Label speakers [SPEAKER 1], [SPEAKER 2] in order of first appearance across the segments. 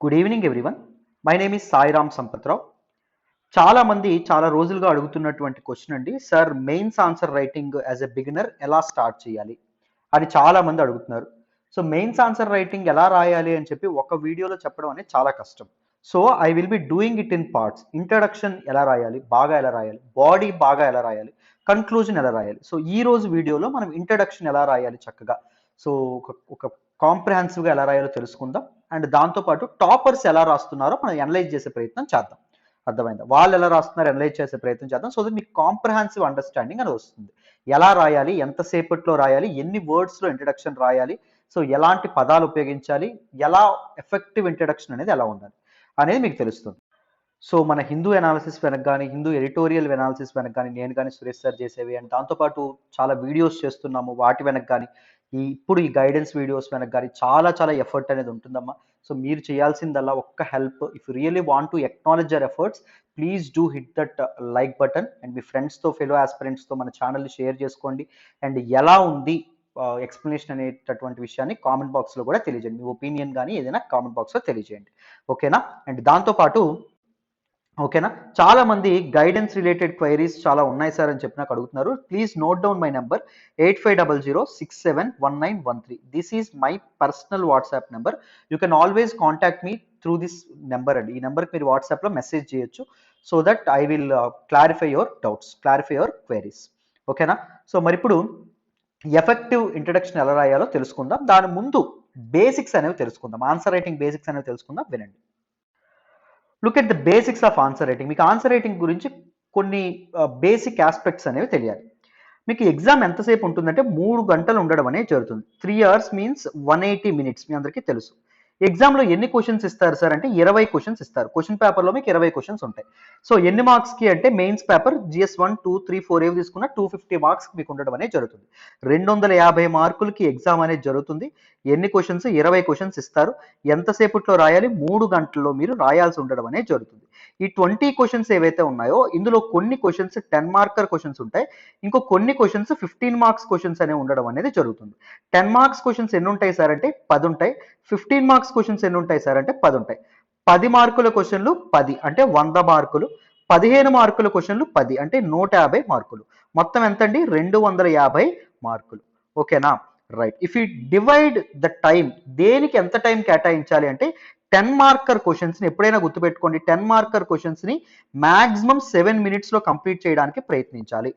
[SPEAKER 1] Good evening everyone. My name is Sairam Sampath Rao. చాలా మంది చాలా రోజులుగా అడుగుతున్నటువంటి క్వశ్చన్ అండి. Sir, mains answer writing as a beginner ఎలా స్టార్ట్ చేయాలి అని చాలా మంది అడుగుతున్నారు. సో మెయిన్స్ ఆన్సర్ రైటింగ్ ఎలా రాయాలి అని చెప్పి ఒక వీడియోలో చెప్పడం అనేది చాలా కష్టం. So I will be doing it in parts. Introduction ఎలా రాయాలి, బాగా ఎలా రాయాలి, బాడీ బాగా ఎలా రాయాలి, కన్క్లూజన్ ఎలా రాయాలి. సో ఈ రోజు వీడియోలో మనం ఇంట్రడక్షన్ ఎలా రాయాలి చక్కగా, సో ఒక కాంప్రహెన్సివ్గా ఎలా రాయాలో తెలుసుకుందాం. అండ్ దాంతోపాటు టాపర్స్ ఎలా రాస్తున్నారో మనం అనలైజ్ చేసే ప్రయత్నం చేద్దాం. అర్థమైందా? వాళ్ళు ఎలా రాస్తున్నారు అనలైజ్ చేసే ప్రయత్నం చేద్దాం. సో దట్ మీకు కాంప్రహెన్సివ్ అండర్స్టాండింగ్ అని వస్తుంది. ఎలా రాయాలి, ఎంతసేపట్లో రాయాలి, ఎన్ని వర్డ్స్లో ఇంట్రడక్షన్ రాయాలి, సో ఎలాంటి పదాలు ఉపయోగించాలి, ఎలా ఎఫెక్టివ్ ఇంట్రడక్షన్ అనేది ఎలా ఉండాలి అనేది మీకు తెలుస్తుంది. సో మన హిందూ ఎనాలిసిస్ వెనక కానీ, హిందూ ఎడిటోరియల్ ఎనాలిసిస్ వెనక కానీ, నేను కానీ సురేష్ సార్ చేసేవి, అండ్ దాంతోపాటు చాలా వీడియోస్ చేస్తున్నాము వాటి వెనక కానీ, ఇప్పుడు ఈ గైడెన్స్ వీడియోస్ వెనక కానీ చాలా చాలా ఎఫర్ట్ అనేది ఉంటుందమ్మా. సో మీరు చేయాల్సిందల్లా ఒక్క help. If you really want to acknowledge our efforts, please do hit that like button and మీ ఫ్రెండ్స్తో, ఫెలో ఆస్పిరెంట్స్తో మన ఛానల్ని షేర్ చేసుకోండి. అండ్ ఎలా ఉంది ఎక్స్ప్లెనేషన్ అనేటటువంటి విషయాన్ని కామెంట్ బాక్స్లో కూడా తెలియజేయండి. మీ ఒపీనియన్ కానీ ఏదైనా కామెంట్ బాక్స్లో తెలియజేయండి. ఓకేనా? అండ్ దాంతోపాటు ఓకేనా, చాలా మంది గైడెన్స్ రిలేటెడ్ క్వైరీస్ చాలా ఉన్నాయి సార్ అని చెప్పి నాకు అడుగుతున్నారు. Please note down my number 8500671913. This is my personal WhatsApp number. You can always contact me through this number అండి. ఈ నెంబర్కి మీరు వాట్సాప్లో మెసేజ్ చేయొచ్చు. So that I will clarify your doubts, clarify your queries. ఓకేనా? సో మరి ఇప్పుడు effective introduction ఎలా రాయాలో తెలుసుకుందాం. దాని ముందు బేసిక్స్ అనేవి తెలుసుకుందాం. ఆన్సర్ రైటింగ్ బేసిక్స్ అనేవి తెలుసుకుందాం. వినండి. Look at the basics of answer writing. మీకు ఆన్సర్ రైటింగ్ గురించి కొన్ని బేసిక్ ఆస్పెక్ట్స్ అనేవి తెలియాలి. మీకు ఎగ్జామ్ ఎంతసేపు ఉంటుందంటే 3 గంటలు ఉండడం అనేది జరుగుతుంది. 3 hours మీన్స్ 180 minutes. మీ అందరికీ తెలుసు. ఎగ్జామ్లో ఎన్ని క్వశ్చన్స్ ఇస్తారు సార్ అంటే 20 క్వశ్చన్స్ ఇస్తారు. క్వశ్చన్ పేపర్లో మీకు 20 క్వశ్చన్స్ ఉంటాయి. సో ఎన్ని మార్క్స్కి అంటే మెయిన్స్ పేపర్ GS 1, 2, 3, 4 ఏవి తీసుకున్నా 250 మార్క్స్ మీకు ఉండడం అనేది జరుగుతుంది. 250 మార్కులకి ఎగ్జామ్ అనేది జరుగుతుంది. ఎన్ని క్వశ్చన్స్? 20 క్వశ్చన్స్ ఇస్తారు. ఎంతసేపట్లో రాయాలి? 3 గంటల్లో మీరు రాయాల్సి ఉండడం అనేది జరుగుతుంది. ఈ 20 క్వశ్చన్స్ ఏవైతే ఉన్నాయో ఇందులో కొన్ని క్వశ్చన్స్ 10 మార్కర్ క్వశ్చన్స్ ఉంటాయి. ఇంకో కొన్ని క్వశ్చన్స్ 15 మార్క్స్ క్వశ్చన్స్ అనేవి ఉండడం అనేది జరుగుతుంది. 10 మార్క్స్ క్వశ్చన్స్ ఎన్ని ఉంటాయి సార్ అంటే 10 ఉంటాయి. 15 మార్క్స్ క్వశ్చన్స్ ఎన్ని ఉంటాయి సార్ అంటే 10 ఉంటాయి. 10 మార్కుల క్వశ్చన్లు 10 అంటే 100 మార్కులు. 15 మార్కుల క్వశ్చన్లు 10 అంటే 150 మార్కులు. మొత్తం ఎంత అండి? 250 మార్కులు. ఓకేనా? Right. If you divide the time, దేనికి ఎంత టైం కేటాయించాలి అంటే 10 మార్కర్ క్వశ్చన్స్ని ఎప్పుడైనా గుర్తుపెట్టుకోండి. 10 మార్కర్ క్వశ్చన్స్ని మ్యాక్సిమం 7 minutesలో కంప్లీట్ చేయడానికి ప్రయత్నించాలి.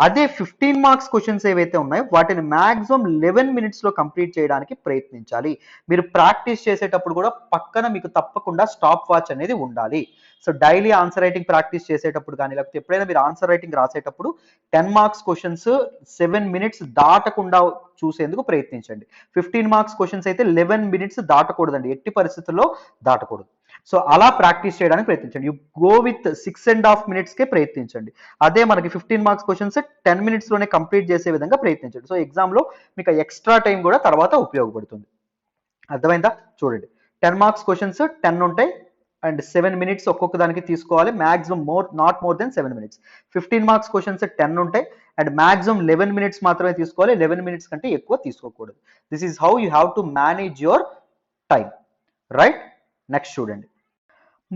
[SPEAKER 1] అదే 15 మార్క్స్ క్వశ్చన్స్ ఏవైతే ఉన్నాయో వాటిని మ్యాక్సిమం 11 minutesలో కంప్లీట్ చేయడానికి ప్రయత్నించాలి. మీరు ప్రాక్టీస్ చేసేటప్పుడు కూడా పక్కన మీకు తప్పకుండా స్టాప్ వాచ్ అనేది ఉండాలి. So daily answer writing practice చేసేటప్పుడు కానీ, లేకపోతే ఎప్పుడైనా మీరు ఆన్సర్ రైటింగ్ రాసేటప్పుడు 10 మార్క్స్ క్వశ్చన్స్ 7 minutes దాటకుండా చూసేందుకు ప్రయత్నించండి. 15 మార్క్స్ క్వశ్చన్స్ అయితే 11 minutes దాటకూడదండి, ఎట్టి పరిస్థితుల్లో దాటకూడదు. సో అలా ప్రాక్టీస్ చేయడానికి ప్రయత్నించండి. యూ గో విత్ 6.5 minutesకే ప్రయత్నించండి. అదే మనకి 15 మార్క్స్ క్వశ్చన్స్ 10 minutesలోనే కంప్లీట్ చేసే విధంగా ప్రయత్నించండి. సో ఎగ్జామ్లో మీకు ఎక్స్ట్రా టైం కూడా తర్వాత ఉపయోగపడుతుంది. అర్థమైందా? చూడండి, 10 మార్క్స్ క్వశ్చన్స్ 10 ఉంటాయి అండ్ 7 minutes ఒక్కొక్క దానికి తీసుకోవాలి. Maximum not more then 7 minutes. 15 marks questions 10 ఉంటాయి అండ్ మ్యాక్సిమం 11 minutes మాత్రమే తీసుకోవాలి. 11 minutes కంటే ఎక్కువ తీసుకోకూడదు. This is how you have to manage your time. Right? Next చూడండి.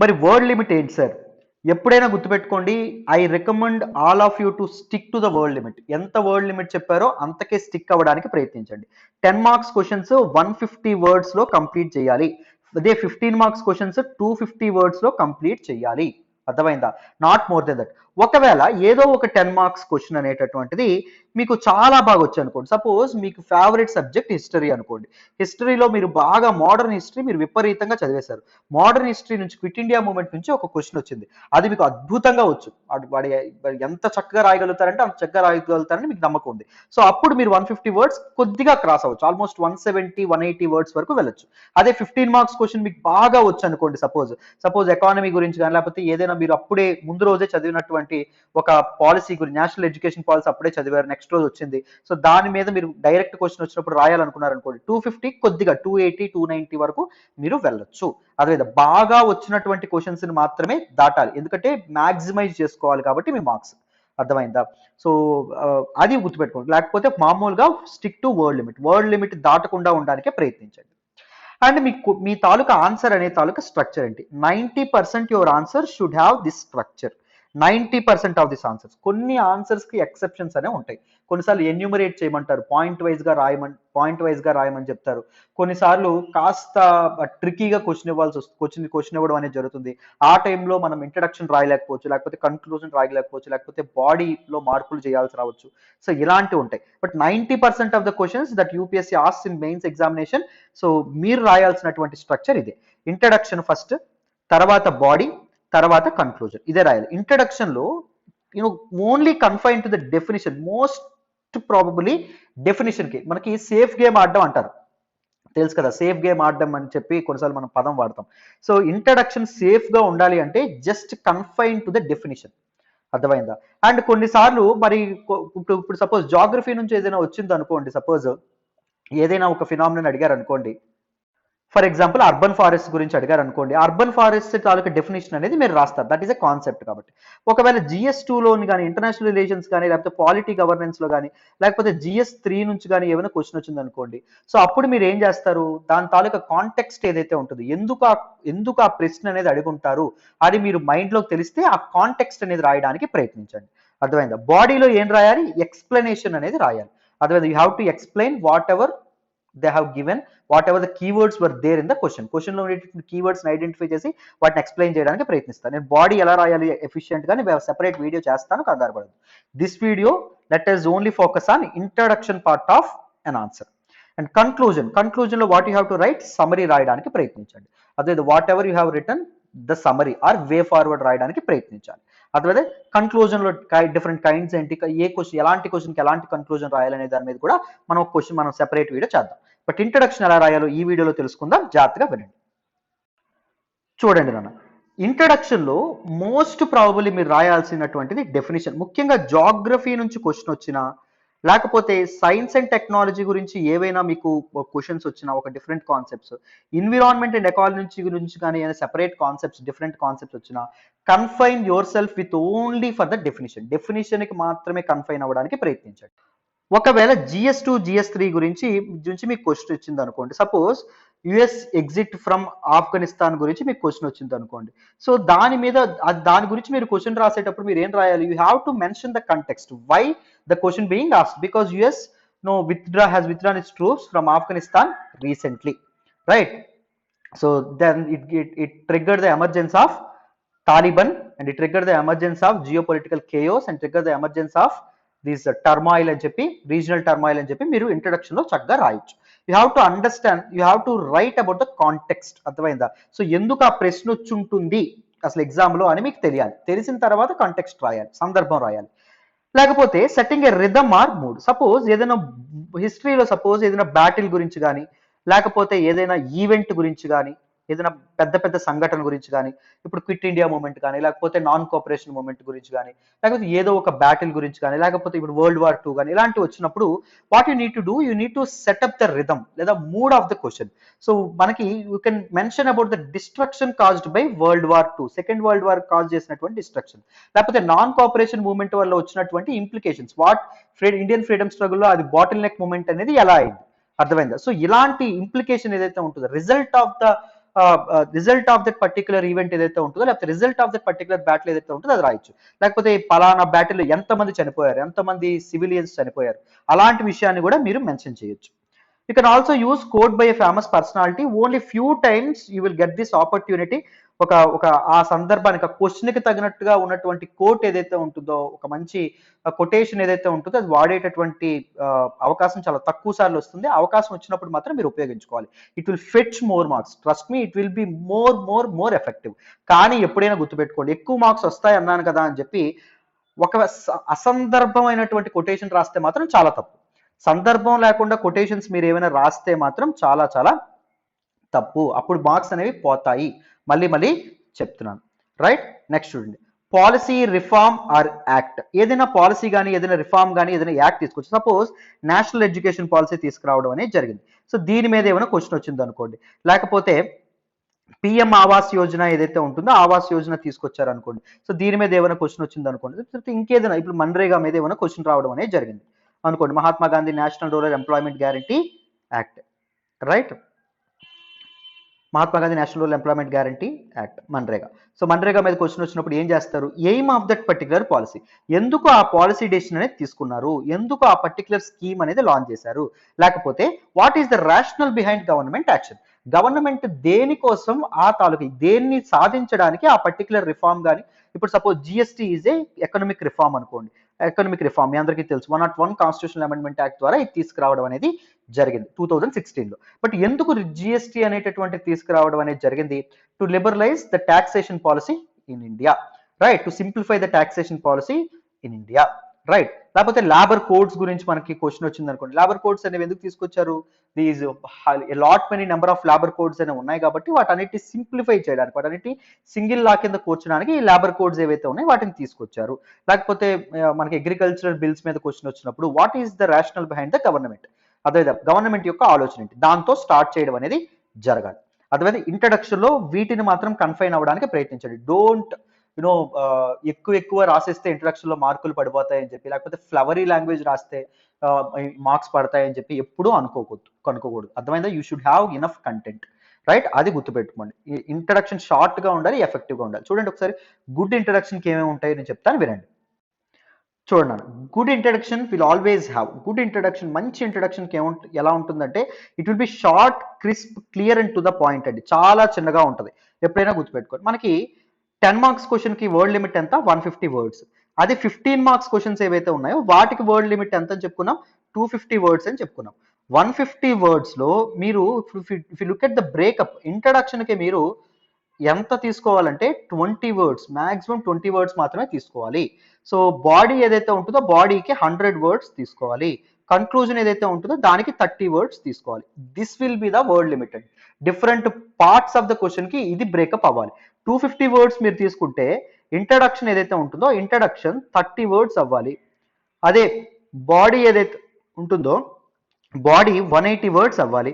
[SPEAKER 1] మరి వర్డ్ లిమిట్ ఏంటి సార్? ఎప్పుడైనా గుర్తుపెట్టుకోండి, I recommend all of you to stick to the word limit. ఎంత వర్డ్ లిమిట్ చెప్పారో అంతకే స్టిక్ అవ్వడానికి ప్రయత్నించండి. 10 మార్క్స్ క్వశ్చన్స్ 150 wordsలో కంప్లీట్ చేయాలి. అదే 15 మార్క్స్ క్వశ్చన్స్ 250 wordsలో కంప్లీట్ చేయాలి. అర్థమైందా? Not more then that. ఒకవేళ ఏదో ఒక 10 మార్క్స్ క్వశ్చన్ అనేటటువంటిది మీకు చాలా బాగా వచ్చు అనుకోండి. సపోజ్ మీకు ఫేవరెట్ సబ్జెక్ట్ హిస్టరీ అనుకోండి. హిస్టరీలో మీరు బాగా మోడర్న్ హిస్టరీ మీరు విపరీతంగా చదివేశారు. మోడర్న్ హిస్టరీ నుంచి క్విట్ ఇండియా మూవ్మెంట్ నుంచి ఒక క్వశ్చన్ వచ్చింది. అది మీకు అద్భుతంగా వచ్చు. వాడి ఎంత చక్కగా రాయగలుగుతారంటే అంత చక్కగా రాయగలుగుతారని మీకు నమ్మకం ఉంది. సో అప్పుడు మీరు 150 words కొద్దిగా క్రాస్ అవ్వచ్చు. ఆల్మోస్ట్ 170, 180 words వరకు వెళ్ళొచ్చు. అదే 15 మార్క్స్ క్వశ్చన్ మీకు బాగా వచ్చు అనుకోండి. సపోజ్ ఎకానమీ గురించి కానీ, లేకపోతే ఏదైనా మీరు అప్పుడే ముందు రోజే చదివినటువంటి ఒక పాలసీ గురించి, నేషనల్ ఎడ్యుకేషన్ పాలసీ అప్పుడే చదివారు, నెక్స్ట్ రోజు వచ్చింది. సో దాని మీద మీరు డైరెక్ట్ క్వశ్చన్ వచ్చినప్పుడు రాయాలనుకున్నారు అనుకోండి, 250 కొద్దిగా 280, 290 వరకు మీరు వెళ్ళొచ్చు. అదే బాగా వచ్చినటువంటి క్వశ్చన్స్ ని మాత్రమే దాటాలి, ఎందుకంటే మ్యాక్సిమైజ్ చేసుకోవాలి కాబట్టి మీ మార్క్స్. అర్థమైందా? సో అది గుర్తుపెట్టుకోండి. లేకపోతే మామూలుగా stick to word limit. Word limit దాటకుండా ఉండడానికే ప్రయత్నించండి. అండ్ మీ తాలూకా ఆన్సర్ అనే తాలూకా స్ట్రక్చర్ ఏంటి? 90% your answer should have this structure. 90% of this answers. కొన్ని ఆన్సర్స్కి ఎక్సెప్షన్స్ అనే ఉంటాయి. కొన్నిసార్లు ఎన్యూమరేట్ చేయమంటారు, పాయింట్ వైజ్గా రాయమని చెప్తారు. కొన్నిసార్లు కాస్త ట్రికీగా క్వశ్చన్ ఇవ్వాల్సి వస్తుంది, క్వశ్చన్ ఇవ్వడం అనేది జరుగుతుంది. ఆ టైంలో మనం ఇంట్రడక్షన్ రాయలేకపోవచ్చు, లేకపోతే కన్క్లూజన్ రాయలేకపోవచ్చు, లేకపోతే బాడీలో మార్పులు చేయాల్సి రావచ్చు. సో ఇలాంటివి ఉంటాయి. But 90% of the questions that UPSC asks in mains examination. So మీరు రాయాల్సినటువంటి స్ట్రక్చర్ ఇదే. ఇంట్రడక్షన్ ఫస్ట్, తర్వాత బాడీ, తర్వాత కన్క్లూజన్. ఇదే రాయాలి. ఇంట్రడక్షన్లో only confine to the definition. Most probably డెఫినిషన్కి మనకి సేఫ్ గేమ్ ఆడడం అంటారు, తెలుసు కదా, సేఫ్ గేమ్ ఆడడం అని చెప్పి కొన్నిసార్లు మనం పదం వాడతాం. సో ఇంట్రడక్షన్ సేఫ్గా ఉండాలి అంటే just confine to the definition. అర్థమైందా? అండ్ కొన్నిసార్లు మరి ఇప్పుడు సపోజ్ జాగ్రఫీ నుంచి ఏదైనా వచ్చింది అనుకోండి, సపోజ్ ఏదైనా ఒక ఫినామినన్ అడిగారు అనుకోండి, ఫర్ ఎగ్జాంపుల్ అర్బన్ ఫారెస్ట్ గురించి అడిగారు అనుకోండి, అర్బన్ ఫారెస్ట్ తాలూకా డెఫినేషన్ అనేది మీరు రాస్తారు. That is a concept. కాబట్టి ఒకవేళ GS2లోని కానీ, ఇంటర్నేషనల్ రిలేషన్స్ కానీ, లేకపోతే పాలిటీ గవర్నెన్స్లో కానీ, లేకపోతే GS3 నుంచి కానీ ఏమైనా క్వశ్చన్ వచ్చింది అనుకోండి, సో అప్పుడు మీరు ఏం చేస్తారు? దాని తాలూకా కాంటెక్స్ట్ ఏదైతే ఉంటుందో, ఎందుకు ఆ ప్రశ్న అనేది అడుగుంటారు అది మీరు మైండ్లోకి తెలిస్తే ఆ కాంటెక్స్ట్ అనేది రాయడానికి ప్రయత్నించండి. అర్థమైందా? బాడీలో ఏం రాయాలి? ఎక్స్ప్లెనేషన్ అనేది రాయాలి. అర్థమైందా? You have to explain what ever they have given, whatever the keywords were there in the question లో ఉండేటువంటి కీవర్డ్స్ ఐడెంటిఫై చేసి వాటిని ఎక్స్ప్లెయిన్ చేయడానికి ప్రయత్నిస్తాను. నేను బాడీ ఎలా రాయాలి ఎఫిషియెంట్ గా సెపరేట్ వీడియో చేస్తాను, కంగారు పడదు. This video let us only focus on introduction part of an answer. And conclusion లో what you have to write, summary రాయడానికి ప్రయత్నించండి. అదే whatever you have return the summary or way forward రాయడానికి ప్రయత్నించాలి. అదే కన్క్లూజన్ లో different kinds ఏంటి, ఏ question, ఎలాంటి క్వశ్చన్కి ఎలాంటి కన్క్లూజన్ రాయాలనే దాని మీద కూడా మనం సెపరేట్ వీడియో చేద్దాం. బట్ ఇంట్రడక్షన్ ఎలా రాయాలో ఈ వీడియోలో తెలుసుకుందాం, జాగ్రత్తగా వినండి. చూడండి నాన్న, ఇంట్రడక్షన్లో మోస్ట్ ప్రాబబుల్లీ మీరు రాయాల్సినటువంటిది డెఫినేషన్. ముఖ్యంగా జాగ్రఫీ నుంచి క్వశ్చన్ వచ్చినా, లేకపోతే సైన్స్ అండ్ టెక్నాలజీ గురించి ఏవైనా మీకు క్వశ్చన్స్ వచ్చినా, ఒక different concepts, environment and ecology గురించి కానీ ఏదైనా సెపరేట్ కాన్సెప్ట్స్, డిఫరెంట్ కాన్సెప్ట్స్ వచ్చినా, confine yourself with only for the definition. డెఫినేషన్కి మాత్రమే కన్ఫైన్ అవ్వడానికి ప్రయత్నించండి. ఒకవేళ GS2 GS3 గురించి మీకు క్వశ్చన్ వచ్చింది అనుకోండి, suppose US exit from Afghanistan గురించి మీకు క్వశ్చన్ వచ్చింది అనుకోండి, సో దాని గురించి మీరు క్వశ్చన్ రాసేటప్పుడు మీరు ఏం రాయాలి? You have to mention the context why the question being asked, because US has withdrawn its troops from Afghanistan recently, right? So then it triggered the emergence of Taliban, and it triggered the emergence of geopolitical chaos, and triggered the emergence of this turmoil అని చెప్పి, regional turmoil అని చెప్పి మీరు introduction లో చక్కగా రాయొచ్చు. You have to understand, you have to write about the context. అర్థమైందా? So ఎందుకు ఆ ప్రశ్న వచ్చి ఉంటుంది అసలు ఎగ్జామ్ లో అని మీకు తెలియాలి. తెలిసిన తర్వాత కాంటెక్స్ట్ రాయాలి, సందర్భం రాయాలి. లేకపోతే setting a rhythm or mood. Suppose ఏదైనా హిస్టరీలో ఏదైనా బ్యాటిల్ గురించి కానీ, లేకపోతే ఏదైనా ఈవెంట్ గురించి కానీ, ఏదైనా పెద్ద సంఘటన గురించి కానీ, ఇప్పుడు క్విట్ ఇండియా మూమెంట్ కానీ, లేకపోతే నాన్ కోఆపరేషన్ మూమెంట్ గురించి కానీ, లేకపోతే ఏదో ఒక బ్యాటిల్ గురించి కానీ, లేకపోతే ఇప్పుడు World War II కానీ, ఇలాంటివి వచ్చినప్పుడు what you need to do, you need to set up the rhythm లేదా mood of the question. So మనకి you can mention about the destruction caused by World War II, second world war cause చేసినటువంటి డిస్ట్రక్షన్, లేకపోతే non cooperation movement వల్ల వచ్చినటువంటి implications, Indian freedom స్ట్రగుల్లో అది bottle neck moment అనేది ఎలా అయింది. అర్థమైందా? సో ఇలాంటి ఇంప్లికేషన్ ఏదైతే ఉంటుందో, result of that particular event ఏదైతే ఉంటుందో, లేకపోతే result of that particular battle ఏదైతే ఉంటుందో అది రాయొచ్చు. లేకపోతే పలానా బ్యాటిల్లో ఎంతమంది చనిపోయారు, ఎంతమంది సివిలియన్స్ చనిపోయారు, అలాంటి విషయాన్ని కూడా మీరు మెన్షన్ చేయొచ్చు. You can also use quote by a famous personality. Only few times you will get this opportunity. ఒక ఆ సందర్భానికి, ఆ క్వశ్చన్కి తగినట్టుగా ఉన్నటువంటి కోట్ ఏదైతే ఉంటుందో, ఒక మంచి కొటేషన్ ఏదైతే ఉంటుందో అది వాడేటటువంటి అవకాశం చాలా తక్కువ సార్లు వస్తుంది. అవకాశం వచ్చినప్పుడు మాత్రం మీరు ఉపయోగించుకోవాలి. It will fetch more marks, trust me, it will be more effective. కానీ ఎప్పుడైనా గుర్తుపెట్టుకోండి, ఎక్కువ మార్క్స్ వస్తాయి అన్నాను కదా అని చెప్పి ఒక అసందర్భమైనటువంటి కొటేషన్ రాస్తే మాత్రం చాలా తప్పు. సందర్భం లేకుండా కొటేషన్స్ మీరు ఏమైనా రాస్తే మాత్రం చాలా తప్పు. అప్పుడు మార్క్స్ అనేవి పోతాయి. మళ్ళీ చెప్తున్నాను, రైట్? నెక్స్ట్ చూడండి, పాలసీ, రిఫార్మ్ ఆర్ యాక్ట్. ఏదైనా పాలసీ కానీ, ఏదైనా రిఫార్మ్ కానీ, ఏదైనా యాక్ట్ తీసుకొచ్చు. సపోజ్ నేషనల్ ఎడ్యుకేషన్ పాలసీ తీసుకురావడం అనేది జరిగింది. సో దీని మీద ఏమైనా క్వశ్చన్ వచ్చింది అనుకోండి, లేకపోతే PM ఆవాస్ యోజన ఏదైతే ఉంటుందో ఆవాస్ యోజన తీసుకొచ్చారు అనుకోండి, సో దీని మీద ఏమైనా క్వశ్చన్ వచ్చింది అనుకోండి, ఇంకేదైనా ఇప్పుడు మన్రేగా మీద ఏమైనా క్వశ్చన్ రావడం అనేది జరిగింది అనుకోండి, Mahatma Gandhi national rural employment guarantee act, right? Mahatma Gandhi national rural employment guarantee act, MNREGA. So MNREGA మీద క్వశ్చన్ వచ్చినప్పుడు ఏం చేస్తారు? Aim of that particular policy, ఎందుకు ఆ పాలసీ డెసిషన్ అనేది తీసుకున్నారు, ఎందుకు ఆ పర్టికులర్ స్కీమ్ అనేది లాంచ్ చేశారు, లేకపోతే what is the rational behind government action, government దేనికోసం ఆ తాలూకు దేన్ని సాధించడానికి ఆ పర్టికులర్ రిఫార్మ్ కానీ, ఇప్పుడు suppose GST is a economic reform అనుకోండి, ఎకనామిక్ రిఫార్మ్ మీ అందరికీ తెలుసు 101 కాన్స్టిట్యూషనల్ అమెండ్మెంట్ యాక్ట్ ద్వారా ఇది తీసుకురావడం అనేది జరిగింది 2016లో. బట్ ఎందుకు జిఎస్టీ అనేటటువంటి తీసుకురావడం అనేది జరిగింది? To liberalise the taxation policy in India, right, to simplify the taxation policy in India, right. లేకపోతే లేబర్ కోడ్స్ గురించి మనకి క్వశ్చన్ వచ్చింది అనుకోండి, లేబర్ కోడ్స్ అనేవి ఎందుకు తీసుకొచ్చారు? These lot many number of labour codes అనేవి ఉన్నాయి కాబట్టి వాటన్నిటి సింప్లిఫై చేయడానికి, వాటన్నిటి సింగిల్ లా కింద కూర్చోడానికి ఈ లేబర్ కోడ్స్ ఏవైతే ఉన్నాయో వాటిని తీసుకొచ్చారు. లేకపోతే మనకి అగ్రికల్చరల్ బిల్స్ మీద క్వశ్చన్ వచ్చినప్పుడు what is the rational behind the government, అదే గవర్నమెంట్ యొక్క ఆలోచన ఏంటి, దాంతో స్టార్ట్ చేయడం అనేది జరగాలి. అదే ఇంట్రడక్షన్ లో వీటిని మాత్రం కన్ఫైన్ అవ్వడానికి ప్రయత్నించండి. డోంట్ యునో ఎక్కువ రాసేస్తే ఇంట్రడక్షన్ లో మార్కులు పడిపోతాయని చెప్పి, లేకపోతే ఫ్లవరీ లాంగ్వేజ్ రాస్తే మార్క్స్ పడతాయని చెప్పి ఎప్పుడూ అనుకోకూడదు. అర్థమైందా? You should have enough content, right, అది గుర్తుపెట్టుకోండి. ఇంట్రడక్షన్ షార్ట్ గా ఉండాలి, ఎఫెక్టివ్ గా ఉండాలి. చూడండి ఒకసారి గుడ్ ఇంట్రడక్షన్ కి ఏమేమి ఉంటాయో నేను చెప్తాను, వినండి. చూడండి, good introduction will always have, good introduction మంచి ఇంట్రడక్షన్ కి ఎలా ఉంటుందంటే it will be short, crisp, clear and to the point అండి. చాలా చిన్నగా ఉంటుంది, ఎప్పుడైనా గుర్తుపెట్టుకోండి. మనకి 10 మార్క్స్ క్వశ్చన్ కి వర్డ్ లిమిట్ ఎంత? 150 వర్డ్స్. అదే 15 మార్క్స్ క్వశ్చన్స్ ఏవైతే ఉన్నాయో వాటికి వర్డ్ లిమిట్ ఎంత అని చెప్పుకున్నాం? 250 వర్డ్స్ అని చెప్పుకున్నాం. 150 వర్డ్స్ లో మీరు if you look at the breakup, introduction కి మీరు ఎంత తీసుకోవాలంటే 20 వర్డ్స్, మాక్సిమం 20 వర్డ్స్ మాత్రమే తీసుకోవాలి. సో బాడీ ఏదైతే ఉంటుందో బాడీకి 100 వర్డ్స్ తీసుకోవాలి. కన్క్లూజన్ ఏదైతే ఉంటుందో దానికి 30 వర్డ్స్ తీసుకోవాలి. This will be the word limited. Different parts of the question కి ఇది బ్రేకప్ అవ్వాలి. 250 వర్డ్స్ మీరు తీసుకుంటే ఇంట్రడక్షన్ ఏదైతే ఉంటుందో ఇంట్రడక్షన్ 30 వర్డ్స్ అవ్వాలి. అదే బాడీ ఏదైతే ఉంటుందో బాడీ 180 వర్డ్స్ అవ్వాలి.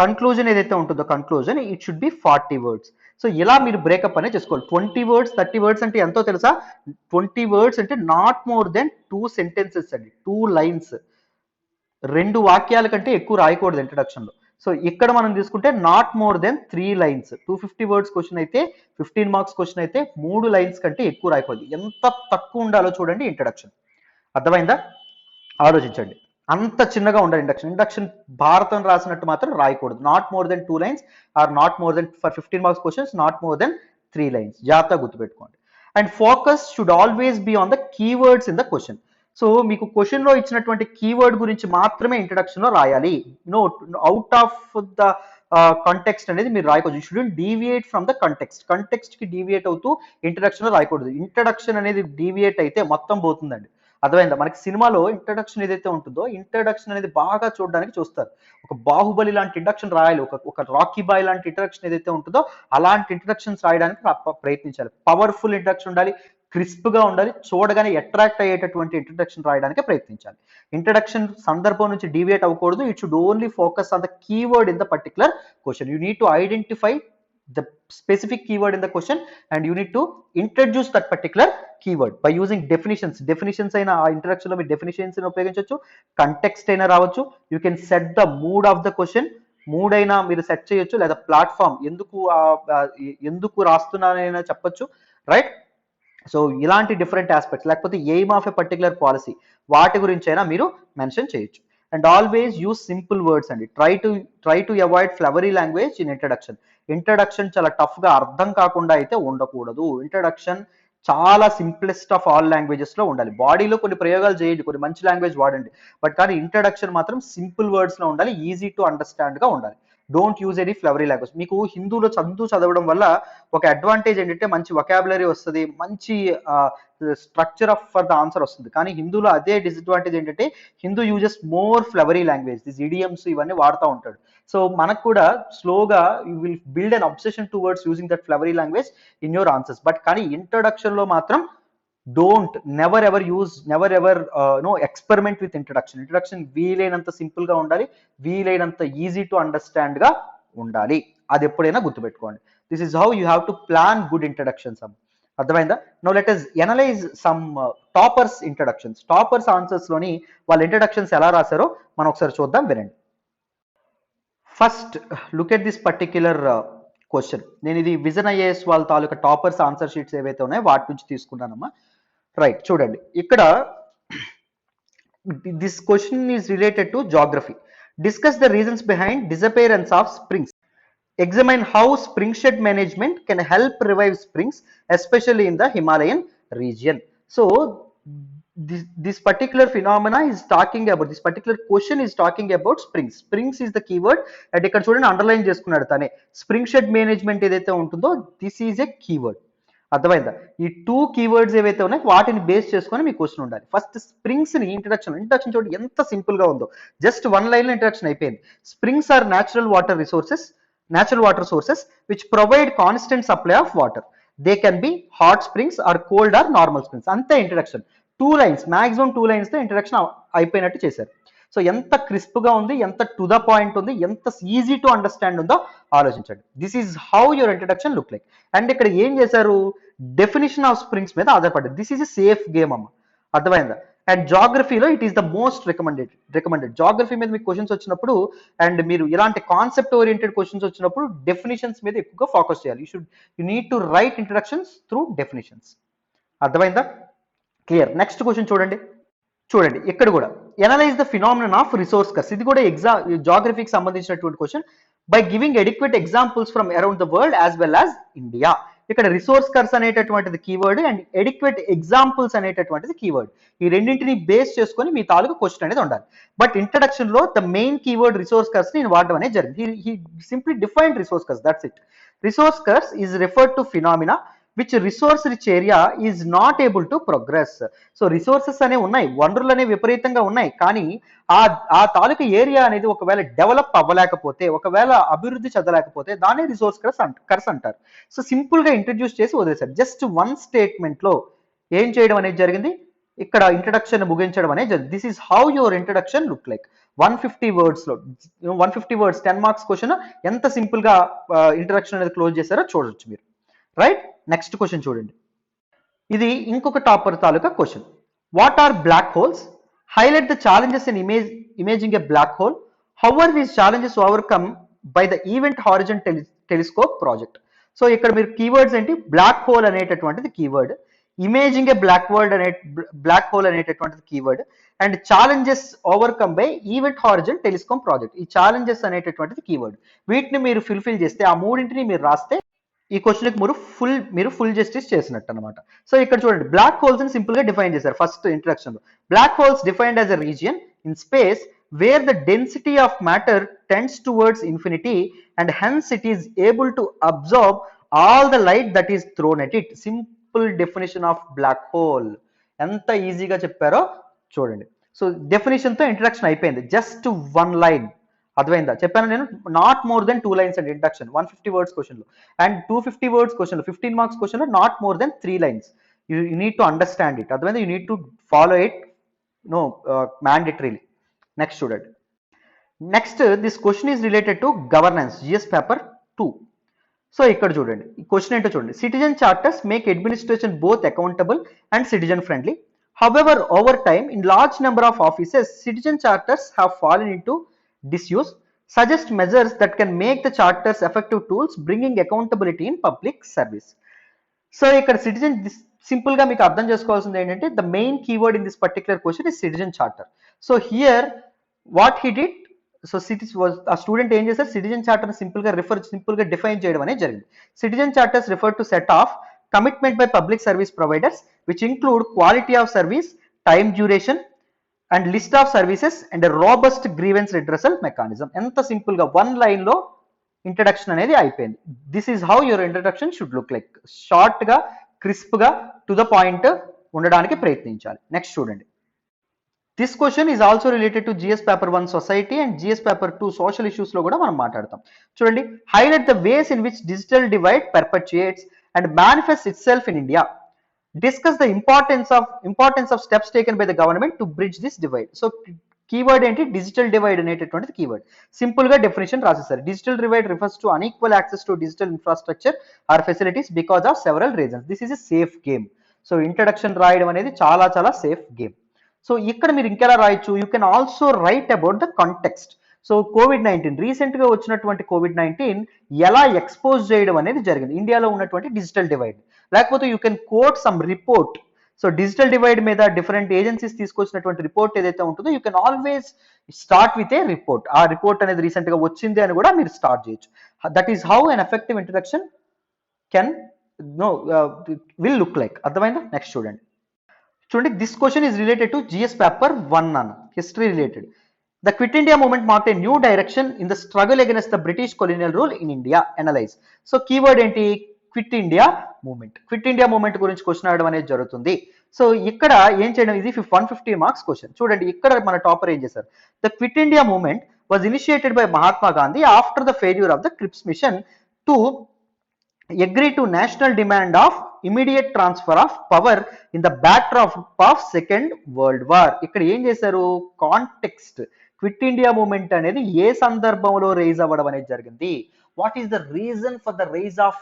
[SPEAKER 1] కన్క్లూజన్ ఏదైతే ఉంటుందో conclusion it should be 40 words. So ఇలా మీరు బ్రేకప్ అనేది చేసుకోవాలి. 20 వర్డ్స్ 30 వర్డ్స్ అంటే ఎంతో తెలుసా? 20 వర్డ్స్ అంటే నాట్ మోర్ దెన్ 2 సెంటెన్సెస్ అండి, 2 లైన్స్. 2 వాక్యాల కంటే ఎక్కువ రాయకూడదు ఇంట్రడక్షన్ లో. సో ఇక్కడ మనం తీసుకుంటే not more than 3 lines. 250 words question అయితే, 15 మార్క్స్ క్వశ్చన్ అయితే 3 లైన్స్ కంటే ఎక్కువ రాయకూడదు. ఎంత తక్కువ ఉండాలో చూడండి ఇంట్రడక్షన్. అర్థమైందా? ఆలోచించండి. అంత చిన్నగా ఉండాలి ఇండక్షన్ భారతం రాసినట్టు మాత్రం రాయకూడదు. Not more than 2 lines or not more than for 15 marks questions not more than 3 lines. జాగ్రత్తగా గుర్తుపెట్టుకోండి. And focus should always be on the keywords in the question. So మీకు క్వశ్చన్ లో ఇచ్చినటువంటి కీవర్డ్ గురించి మాత్రమే ఇంట్రడక్షన్ లో రాయాలి. No out of the context అనేది మీరు రాయకూడదు. You shouldn't deviate from the context కి డీవియేట్ అవుతూ ఇంట్రడక్షన్ లో రాయకూడదు. ఇంట్రడక్షన్ అనేది డీవియేట్ అయితే మొత్తం పోతుందండి. అర్థమైందా? మనకి సినిమాలో ఇంట్రడక్షన్ ఏదైతే ఉంటుందో ఇంట్రడక్షన్ అనేది బాగా చూడడానికి చూస్తారు. ఒక బాహుబలి లాంటి ఇంట్రడక్షన్ రాయాలి, ఒక రాకీ బాయ్ లాంటి ఇంట్రడక్షన్ ఏదైతే ఉంటుందో అలాంటి ఇంట్రడక్షన్స్ రాయడానికి ప్రయత్నించాలి. పవర్ఫుల్ ఇంట్రడక్షన్ ఉండాలి, క్రిస్ప్ గా ఉండాలి, చూడగానే అట్రాక్ట్ అయ్యేటటువంటి ఇంట్రడక్షన్ రాయడానికి ప్రయత్నించాలి. ఇంట్రడక్షన్ సందర్భం నుంచి డీవియేట్ అవ్వకూడదు. It should only focus on the keyword in the particular question. You need to identify the specific keyword in the question and you need to introduce that particular keyword by using definitions అయినా ఆ introduction లో మీరు definitions ఉపయోగించవచ్చు, context అయినా రావచ్చు. You can set the mood of the question, mood అయినా మీరు set చేయొచ్చు, లేదా ప్లాట్ఫామ్ ఎందుకు రాస్తున్నానైనా చెప్పొచ్చు, రైట్. సో ఇలాంటి డిఫరెంట్ ఆస్పెక్ట్స్, లేకపోతే aim of a particular policy వాటి గురించి అయినా మీరు మెన్షన్ చేయొచ్చు. And always use simple words అండి. Try to avoid flowery language in introduction. Introduction చాలా టఫ్ గా అర్థం కాకుండా అయితే ఉండకూడదు. ఇంట్రడక్షన్ చాలా సింప్లెస్ట్ ఆఫ్ ఆల్ లాంగ్వేజెస్ లో ఉండాలి. బాడీలో కొన్ని ప్రయోగాలు చేయండి, కొన్ని మంచి లాంగ్వేజ్ వాడండి, బట్ కానీ ఇంట్రడక్షన్ మాత్రం సింపుల్ వర్డ్స్ లో ఉండాలి, ఈజీ టు అండర్స్టాండ్ గా ఉండాలి. Don't use any flowery language. మీకు హిందూలో చదవడం వల్ల ఒక అడ్వాంటేజ్ ఏంటంటే మంచి వొకాబులరీ వస్తుంది, మంచి structure of for the answer వస్తుంది. కానీ హిందూలో అదే డిసడ్వాంటేజ్ ఏంటంటే Hindu uses more flowery language, this idioms ఇవన్నీ వాడుతూ ఉంటాడు. సో మనకు కూడా స్లోగా you will build an obsession towards using that flowery language in your answers. But కానీ ఇంట్రడక్షన్ లో మాత్రం never ever experiment with introduction వీలైనంత సింపుల్ గా ఉండాలి, వీలైనంత ఈజీ టు అండర్స్టాండ్ గా ఉండాలి. అది ఎప్పుడైనా గుర్తుపెట్టుకోండి. This is how you have to plan good introductions. అర్థమైందా? Now let us analyse some toppers introductions. Toppers answers లోని వాళ్ళ ఇంట్రడక్షన్స్ ఎలా రాశారో మనం ఒకసారి చూద్దాం, వినండి. First look at this particular question. నేను ఇది విజన్ ఐఏఎస్ వాళ్ళ తాలూకా టాపర్స్ ఆన్సర్ షీట్స్ ఏవైతే ఉన్నాయో వాటి నుంచి తీసుకున్నానమ్మా. రైట్, చూడండి ఇక్కడ this question is related to geography. Discuss the reasons behind disappearance of springs. Examine how spring shed management can help revive springs, especially in the Himalayan region. So, this particular phenomena is talking about, this particular question is talking about springs. Springs is the keyword. And ఇక్కడ చూడండి underline చేసుకున్నాడు తనే. Spring shed management ఏదైతే ఉంటుందో this is a keyword. అర్థమైందా? ఈ 2 keywords ఏవైతే ఉన్నాయో వాటిని బేస్ చేసుకొని మీ క్వశ్చన్ ఉండాలి. ఫస్ట్ స్ప్రింగ్స్ ని ఇంట్రడక్షన్ చూడండి ఎంత సింపుల్ గా ఉందో. జస్ట్ 1 లైన్ లో ఇంట్రడక్షన్ అయిపోయింది. Springs are natural water sources which provide constant supply of water. They can be hot springs or cold or normal springs. అంతే ఇంట్రడక్షన్. 2 లైన్స్, మాక్సిమం 2 లైన్స్ తో introduction అయిపోయినట్టు చేశారు. సో ఎంత crisp గా ఉంది, ఎంత టు ద పాయింట్ ఉంది, ఎంత ఈజీ టు అండర్స్టాండ్ ఉందో ఆలోచించండి. This is how your introduction look like. And ఇక్కడ ఏం చేశారు, డెఫినిషన్ ఆఫ్ స్ప్రింగ్స్ మీద ఆధారపడ్డది. This is a safe game అమ్మ, అర్థమైందా? అండ్ జాగ్రఫీలో it is the most recommended. Geography మీద మీకు క్వశ్చన్స్ వచ్చినప్పుడు అండ్ మీరు ఇలాంటి కాన్సెప్ట్ ఓరియంటెడ్ క్వశ్చన్స్ వచ్చినప్పుడు డెఫినిషన్స్ మీద ఎక్కువగా ఫోకస్ చేయాలి. You need to write introductions through definitions. అర్థమైందా? క్లియర్. నెక్స్ట్ క్వశ్చన్ చూడండి ఇక్కడ కూడా analyse the phenomenon of resource curse. ఇది కూడా జాగ్రఫీకి సంబంధించినటువంటి question. By giving adequate examples from around the world as well as India. ఇక్కడ రిసోర్స్ కర్స్ అనేటటువంటిది keyword and adequate examples అనేటటువంటిది కీవర్డ్. ఈ రెండింటిని బేస్ చేసుకొని మీ తాలూకు క్వశ్చన్ అనేది ఉండాలి. బట్ ఇంట్రడక్షన్ లో the main keyword resource curse నేను వాడడం అనేది జరిగింది. He simply defined resource curse, that's it. Resource curse is referred to phenomena which resource rich area is not able to progress. So resources అనేవి ఉన్నాయి, వనరులు అనేవి విపరీతంగా ఉన్నాయి, కానీ ఆ తాలూకా ఏరియా అనేది ఒకవేళ డెవలప్ అవ్వలేకపోతే, ఒకవేళ అభివృద్ధి చెందలేకపోతే దాన్ని రిసోర్స్ కర్స్ అంటారు. సో సింపుల్ గా ఇంట్రడ్యూస్ చేసి వదిలేశారు. జస్ట్ 1 స్టేట్మెంట్ లో ఏం చేయడం అనేది జరిగింది, ఇక్కడ ఇంట్రడక్షన్ ముగించడం అనేది జరిగింది. This is how your introduction look like. 150 words లో 150 వర్డ్స్ 10 మార్క్స్ క్వశ్చన్ ఎంత సింపుల్ గా ఇంట్రడక్షన్ అనేది క్లోజ్ చేశారో చూడొచ్చు మీరు. రైట్, నెక్స్ట్ క్వశ్చన్ చూడండి. ఇది ఇంకొక టాపర్ తాలూకా question. What are black holes? Highlight the challenges in imaging a black hole. How are these challenges overcome by the event horizon telescope project. So ఇక్కడ మీరు కీవర్డ్స్ ఏంటి, బ్లాక్ హోల్ అనేటటువంటిది keyword, imaging ఏ black hole అనేటటువంటిది keyword, and challenges overcome by event horizon telescope project. ఈ challenges అనేటటువంటిది keyword. వీటిని మీరు fulfil చేస్తే, ఆ మూడింటిని మీరు రాస్తే ఈ క్వశ్చన్కి మీరు ఫుల్ జస్టిస్ చేసినట్టు అనమాట. సో ఇక్కడ చూడండి, బ్లాక్ హోల్స్ ని సింపుల్ గా డిఫైన్ చేశారు ఫస్ట్ ఇంట్రడక్షన్ లో. Black holes defined as a region in space where the density of matter tends towards infinity and hence it is able to observe all the light that is thrown at it. Simple definition of black hole. ఎంత ఈజీగా చెప్పారో చూడండి. So definition తో introduction అయిపోయింది, just 1 line. అర్థమైందా? చెప్పాను నేను, not more than 2 lines and introduction 150 words question లో. అండ్ 250 వర్డ్స్ క్వశ్చన్ లో 15 మార్క్స్ క్వశ్చన్ లో not more than 3 lines. You need to understand it. అర్థమైందా? You need to follow it mandatorily. Next చూడండి. Next this question is related to governance, GS paper 2. So ఇక్కడ చూడండి, ఈ question ఏంటో చూడండి. Citizen charters make administration both accountable and citizen friendly. However, over time, in large number of offices, citizen charters have fallen into disuse. Suggest measures that can make the charters effective tools bringing accountability in public service. So ఇక్కడ citizen, simple గా మీకు అర్థం చేసుకోవాల్సింది ఏంటంటే, the main keyword in this particular question is citizen charter. So here what he did, so ఆ student ఏం చేశారు, citizen charter simple గా డిఫైన్ చేయడం అనేది జరిగింది. Citizen charters refer to set of commitment by public service providers which include quality of service, time duration and list of services and a robust grievance redressal mechanism. ఎంత simple గా 1 line లో introduction అనేది అయిపోయింది. This is how your introduction should look like. Short గా, crisp గా, to the point ఉండడానికి ప్రయత్నించాలి. Next చూడండి. This question is also related to GS paper 1 society and GS paper 2 social issues లో కూడా మనం మాట్లాడతాం. చూడండి, highlight the ways in which digital divide perpetuates and manifests itself in India. Discuss the importance of steps taken by the government to bridge this divide. So keyword ఏంటి, digital divide అనేటటువంటిది keyword. Simple గా definition రాసేసారు. Digital divide refers to unequal access to digital infrastructure or facilities because of several reasons. This is a safe game. So introduction రాయడం అనేది చాలా safe game. So ఇక్కడ మీరు ఇంకెలా రాయొచ్చు, you can also write about the context. So COVID-19 రీసెంట్గా వచ్చినటువంటి COVID-19 ఎలా ఎక్స్పోజ్ చేయడం అనేది జరిగింది ఇండియాలో ఉన్నటువంటి డిజిటల్ డివైడ్. లేకపోతే you can coat some report. So digital divide మీద డిఫరెంట్ ఏజెన్సీస్ తీసుకొచ్చినటువంటి రిపోర్ట్ ఏదైతే ఉంటుందో you can always start with a report. ఆ రిపోర్ట్ అనేది రీసెంట్గా వచ్చింది అని కూడా మీరు స్టార్ట్ చేయొచ్చు. That is how an effective introduction can will look like. అర్థమైందా? నెక్స్ట్ చూడండి. This question is related to GS paper 1 అన్న, history related. The Quit India movement marked a new direction in the struggle against the British colonial rule in India. Analyze. So keyword ఏంటి? Quit India movement. Quit India movement గురించి question అడగడం అనేది జరుగుతుంది. So ఇక్కడ ఏం చేయడం, ఇది 150 marks question. చూడండి ఇక్కడ మన టాపర్ ఏం చేశారు. The quit India movement was initiated by Mahatma Gandhi after the failure of the క్రిప్స్ mission to agree to national demand of immediate transfer of power in the backdrop of second world war. ఇక్కడ ఏం చేశారు, context quit India movement అనేది ఏ సందర్భంలో rise అవ్వడం అనేది జరిగింది, what is the reason for the rise of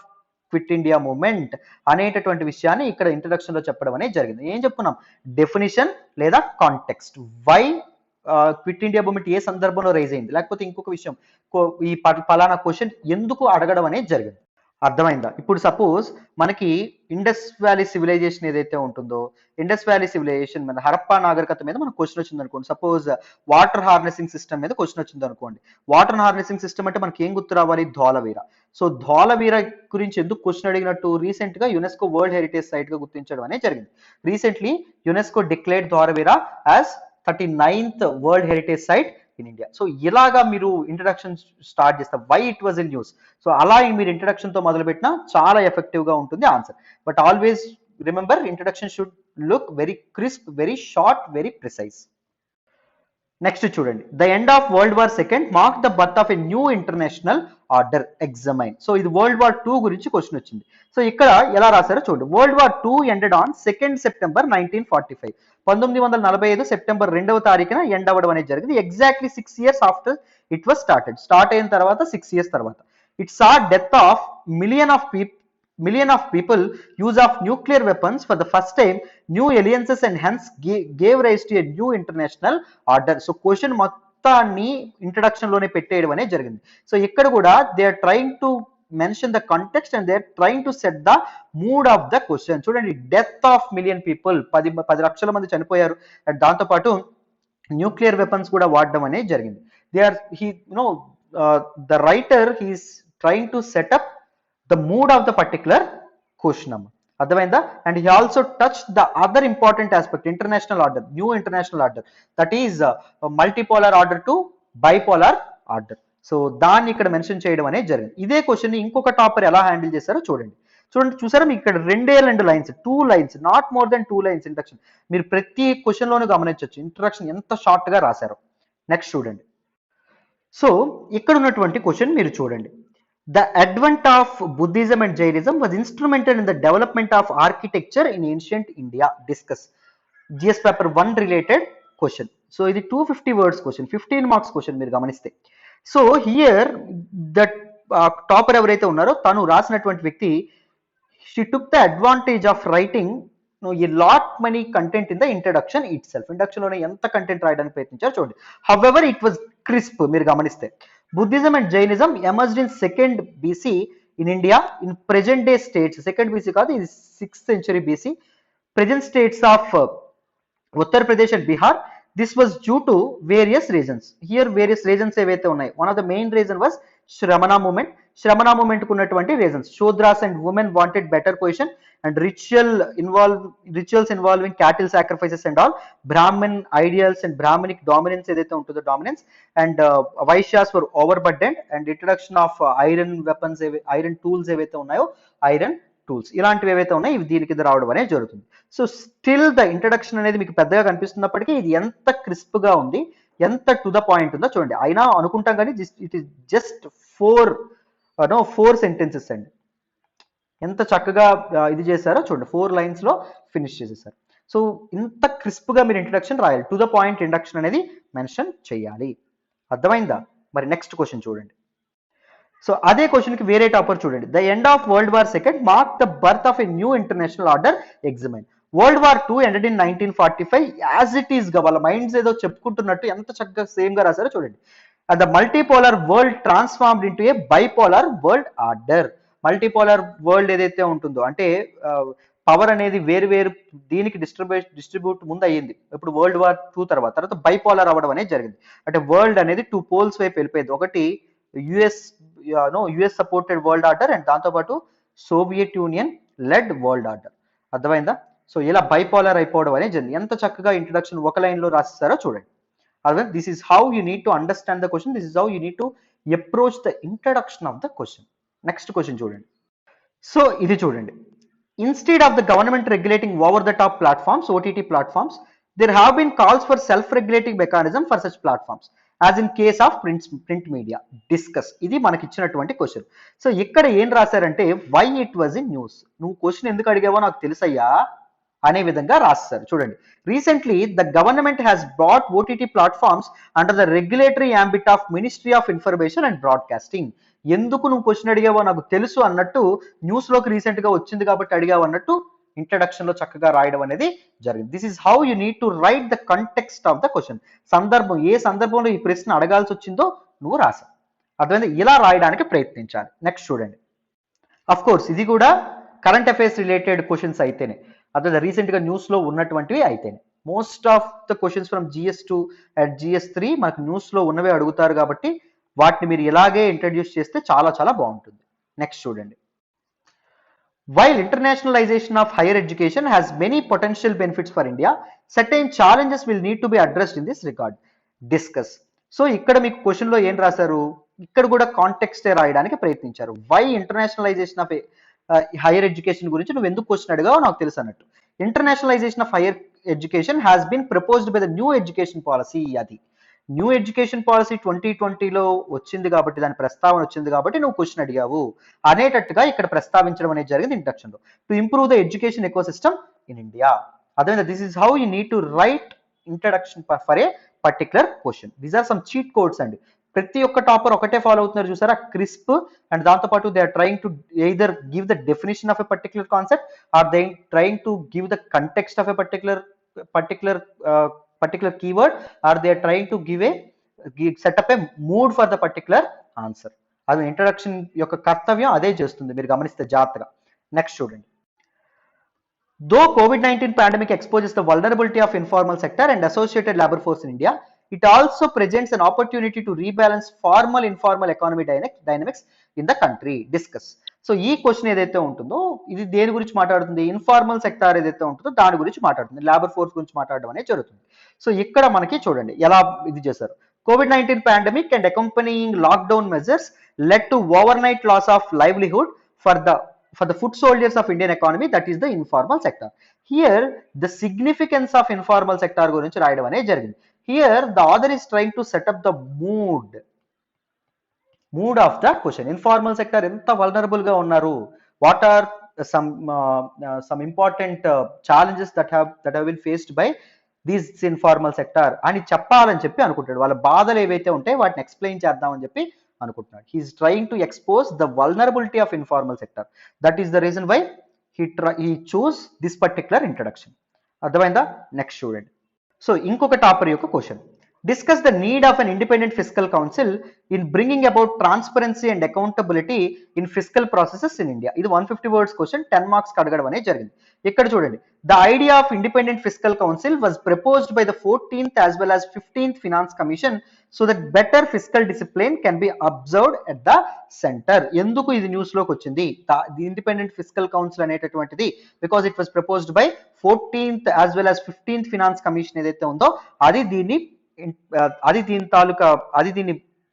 [SPEAKER 1] Quit India Movement అనేటటువంటి విషయాన్ని ఇక్కడ ఇంట్రడక్షన్ లో చెప్పడం అనేది జరిగింది. ఏం చెప్పుకున్నాం, డెఫినిషన్ లేదా context, why quit India movement ఏ సందర్భంలో రైజ్ అయింది, లేకపోతే ఇంకొక విషయం ఈ పలానా క్వశ్చన్ ఎందుకు అడగడం అనేది జరిగింది. అర్థమైందా? ఇప్పుడు సపోజ్ మనకి ఇండస్ వ్యాలీ సివిలైజేషన్ ఏదైతే ఉంటుందో, ఇండస్ వ్యాలీ సివిలైజేషన్ మీద, హరప్పా నాగరికత మీద మనకు క్వశ్చన్ వచ్చింది అనుకోండి. సపోజ్ వాటర్ హార్నెసింగ్ సిస్టమ్ మీద క్వశ్చన్ వచ్చింది అనుకోండి. వాటర్ హార్నెసింగ్ సిస్టమ్ అంటే మనకి ఏం గుర్తు రావాలి, ధోలవీర. సో ధోలవీర గురించి ఎందుకు క్వశ్చన్ అడిగినట్టు, రీసెంట్ గా యునెస్కో వరల్డ్ హెరిటేజ్ సైట్ గా గుర్తించడం అనేది జరిగింది. Recently UNESCO declared Dholavira as 39th world heritage site in India. So ఇలాగా మీరు ఇంట్రడక్షన్ స్టార్ట్ చేస్తారు, why it was in news. So అలా మీరు ఇంట్రడక్షన్ తో మొదలు పెట్టినా చాలా ఎఫెక్టివ్ గా ఉంటుంది answer. But always remember, introduction should look very crisp, very short, very precise. Next చూడండి. The end of world war second mark the birth of a new international order examine. So ఇది world war 2 గురించి question వచ్చింది. So ఇక్కడ ఎలా రాశారో చూడండి. World war 2 ended on 2nd September 1945. 1945 September 2వ తారీఖున ఎండ్ అవ్వడం అనేది జరిగింది. Exactly 6 years after it was started. Start అయిన తర్వాత 6 years తర్వాత it saw death of million of people, use of nuclear weapons for the first time, new alliances and hence gave rise to a new international order. So question మొత్తాన్ని introduction లోనే పెట్టేయడం అనేది జరిగింది. So ఇక్కడ కూడా they are trying to mention the context and they are trying to set the mood of the question. చూడండి, death of million people, 10 లక్షల మంది చనిపోయారు. అండ్ దాంతో పాటు న్యూక్లియర్ వెపన్స్ కూడా వాడడం అనేది జరిగింది. They are the writer he's trying to set up the mood of the particular question. అర్థమైందా? And he also touched the other important aspect, international order, new international order, that is multipolar order to bipolar order. So దాన్ని ఇక్కడ mention చేయడం అనేది జరిగింది. ఇదే question ఇంకొక topper ఎలా handle చేశారో చూడండి. చూసారా మీకు ఇక్కడ 2 lines, 2 lines, not more than 2 lines introduction. మీరు ప్రతి క్వశ్చన్ లోనూ గమనించవచ్చు ఇంట్రడక్షన్ ఎంత షార్ట్ గా రాశారో. నెక్స్ట్ చూడండి. సో ఇక్కడ ఉన్నటువంటి క్వశ్చన్ మీరు చూడండి. The advent of Buddhism and Jainism was instrumental in the development of architecture in ancient India. Discuss. GS paper 1 related question. So ఇది 250 words question, 15 marks question మీరు గమనిస్తే. సో హియర్ దట్ టాపర్ ఎవరైతే ఉన్నారో తను రాసినటువంటి వ్యక్తి, she took the advantage of writing a lot many content in the introduction itself. Introduction లోనే ఎంత కంటెంట్ రాయడానికి ప్రయత్నించారు చూడండి. However, it was crisp మీరు గమనిస్తే. Buddhism and Jainism emerged in 2nd BC in India in present day states. 2nd BC కాదు, ఇది 6th century BC. Present states of Uttar Pradesh and Bihar. This was due to various reasons. Here various reasons ఏవైతే ఉన్నాయి. One of the main reason was Shramana movement. Shramana movement కు ఉన్నటువంటి reasons. Shudras and women wanted better position and rituals involving cattle sacrifices and all. Brahmin ideals and Brahminic dominance ఏదైతే ఉంటుందో dominance, and Vaishyas were overburdened, and introduction of iron weapons, iron tools ఏవైతే ఉన్నాయో, iron tools ఇలాంటివి ఏవైతే ఉన్నాయో ఇవి దీని కింద రావడం అనేది జరుగుతుంది. సో స్టిల్ ద ఇంట్రడక్షన్ అనేది మీకు పెద్దగా కనిపిస్తున్నప్పటికీ ఇది ఎంత క్రిస్ప్ గా ఉంది, ఎంత టు ద పాయింట్ ఉందో చూడండి. అయినా అనుకుంటాం కానీ ఇట్ ఈస్ జస్ట్ 4 sentences అండి. ఎంత చక్కగా ఇది చేశారో చూడండి, 4 lines లో ఫినిష్ చేసేసారు. సో ఇంత క్రిస్ప్ గా మీరు ఇంట్రడక్షన్ రాయాలి, టు ద పాయింట్ ఇంట్రడక్షన్ అనేది మెన్షన్ చేయాలి. అర్థమైందా? మరి నెక్స్ట్ క్వశ్చన్ చూడండి. సో అదే క్వశ్చన్ కి వేరే టాపర్ చూడండి. The end of world war second mark the birth of a new international order ఎగ్జామైన్. World war 2 ended in 1945 as it is గా. వాళ్ళ మైండ్స్ ఏదో చెప్పుకుంటున్నట్టు ఎంత చక్కగా సేమ్ గా రాశారో చూడండి. the multipolar world transformed into a bipolar world order. Multipolar world ఏదైతే ఉంటుందో అంటే పవర్ అనేది వేరు వేరు దీనికి డిస్ట్రిబ్యూట్ ముందు అయ్యింది. ఇప్పుడు World War II తర్వాత బైపోలార్ అవ్వడం అనేది జరిగింది. అంటే వరల్డ్ అనేది 2 పోల్స్ వైపు వెళ్ళిపోయింది. ఒకటి US supported world order and దాంతోపాటు Soviet union led world order. అర్థమైందా? సో ఇలా బైపోలార్ అయిపోవడం అనేది జరిగింది. ఎంత చక్కగా ఇంట్రడక్షన్ ఒక లైన్ లో రాసిస్తారో చూడండి. అర్థమైంది? This is how you need to understand the question. This is how you need to approach the introduction of the question. Next question చూడండి. సో ఇది చూడండి. Instead of the government regulating over-the-top platforms, OTT platforms, there have been calls for self-regulating mechanism for such platforms, as in case of print media. Discuss. ఇది మనకి ఇచ్చినటువంటి question. So ఇక్కడ ఏం రాశారంటే why it was in news. నువ్వు question ఎందుకు అడిగావో నాకు తెలుసయ్యా అనే విధంగా రాస్తారు. చూడండి. Recently, the government has brought OTT platforms under the regulatory ambit of Ministry of Information and Broadcasting. ఎందుకు నువ్వు క్వశ్చన్ అడిగావో నాకు తెలుసు అన్నట్టు న్యూస్ లోకి రీసెంట్ గా వచ్చింది కాబట్టి అడిగావు అన్నట్టు ఇంట్రడక్షన్ లో చక్కగా రాయడం అనేది జరిగింది. This is how you need to right the context of the question. సందర్భం, ఏ సందర్భంలో ఈ ప్రశ్న అడగాల్సి వచ్చిందో నువ్వు రాసావు. అర్థమైంది? ఇలా రాయడానికి ప్రయత్నించాలి. నెక్స్ట్ చూడండి. అఫ్ కోర్స్ ఇది కూడా కరెంట్ అఫైర్స్ రిలేటెడ్ క్వశ్చన్స్ అయితేనే, అదే రీసెంట్ గా న్యూస్ లో ఉన్నటువంటివి అయితేనే. Most of the questions from GS2 and GS3 మనకు న్యూస్ లో ఉన్నవే అడుగుతారు కాబట్టి వాటిని మీరు ఇలాగే ఇంట్రడ్యూస్ చేస్తే చాలా చాలా బాగుంటుంది. నెక్స్ట్ చూడండి. While internationalization of higher education has many potential benefits for India, certain challenges will need to be addressed in this regard. Discuss. So ఇక్కడ మీకు క్వశ్చన్ లో ఏం రాశారు? ఇక్కడ కూడా కాంటెక్స్ట్ రాయడానికి ప్రయత్నించారు. Why internationalisation of higher education గురించి నువ్వు ఎందుకు క్వశ్చన్ అడిగావో నాకు తెలుసు అన్నట్టు. Internationalisation of higher education has been proposed by the new education policy. అది న్యూ ఎడ్యుకేషన్ పాలసీ 2020లో వచ్చింది కాబట్టి, దాని ప్రస్తావన వచ్చింది కాబట్టి నువ్వు క్వశ్చన్ అడిగావు అనేటట్టుగా ఇక్కడ ప్రస్తావించడం అనేది జరిగింది ఇంట్రడక్షన్ లో. To improve the education ecosystem in India. అదే this is how you need to write introduction for a particular question. These are some cheat codes అండి. ప్రతి ఒక్క టాపర్ ఒకటే ఫాలో అవుతున్నారు చూసారా, క్రిస్ప్. అండ్ దాంతోపాటు they are trying to either give the definition of a particular concept or they trying to give the context of a particular keyword, or they are trying to set up a mood for the particular answer. అది introduction యొక్క కర్తవ్యం అదే చేస్తుంది, మీరు గమనిస్తే జాగ్రత్తగా. Next చూడండి. Though COVID-19 pandemic exposes the vulnerability of informal sector and associated labor force in India, it also presents an opportunity to rebalance formal informal economy dynamics in the country. Discuss. So ఈ question ఏదైతే ఉంటుందో ఇది దేని గురించి మాట్లాడుతుంది? Informal sector ఏదైతే ఉంటుందో దాని గురించి మాట్లాడుతుంది, లేబర్ ఫోర్స్ గురించి మాట్లాడడం అనేది జరుగుతుంది. సో ఇక్కడ మనకి చూడండి ఎలా ఇది చేశారు. COVID-19 pandemic and accompanying lockdown measures led to overnight loss of livelihood for the foot soldiers of Indian economy, that is the informal sector. Here the significance of informal sector గురించి రాయడం అనేది జరిగింది. Here the author is trying to set up the mood of the question. Informal sector ఎంత vulnerable గా ఉన్నారు, what are some important challenges that have been faced by this informal sector అని చెప్పాలని చెప్పి అనుకుంటాడు. వాళ్ళ బాధలు ఏవైతే ఉంటాయి వాటిని ఎక్స్ప్లెయిన్ చేద్దామని చెప్పి అనుకుంటున్నాడు. he is trying to expose the vulnerability of informal sector. That is the reason why he chose this particular introduction. అర్థమైందా? నెక్స్ట్ చూడండి. సో ఇంకొక టాపర్ యొక్క question. Discuss the need of an independent fiscal council in bringing about transparency and accountability in fiscal processes in India. ఇది 150 words question, 10 marks అడగడం అనేది జరిగింది. ఇక్కడ చూడండి. The idea of independent fiscal council was proposed by the 14th as well as 15th Finance Commission so that better fiscal discipline can be observed at the center. ఎందుకు ఇది news లోకి వచ్చింది? The independent fiscal council అనేటటువంటిది because it was proposed by 14th as well as 15th Finance Commission ఏదైతే ఉందో అది దీన్ని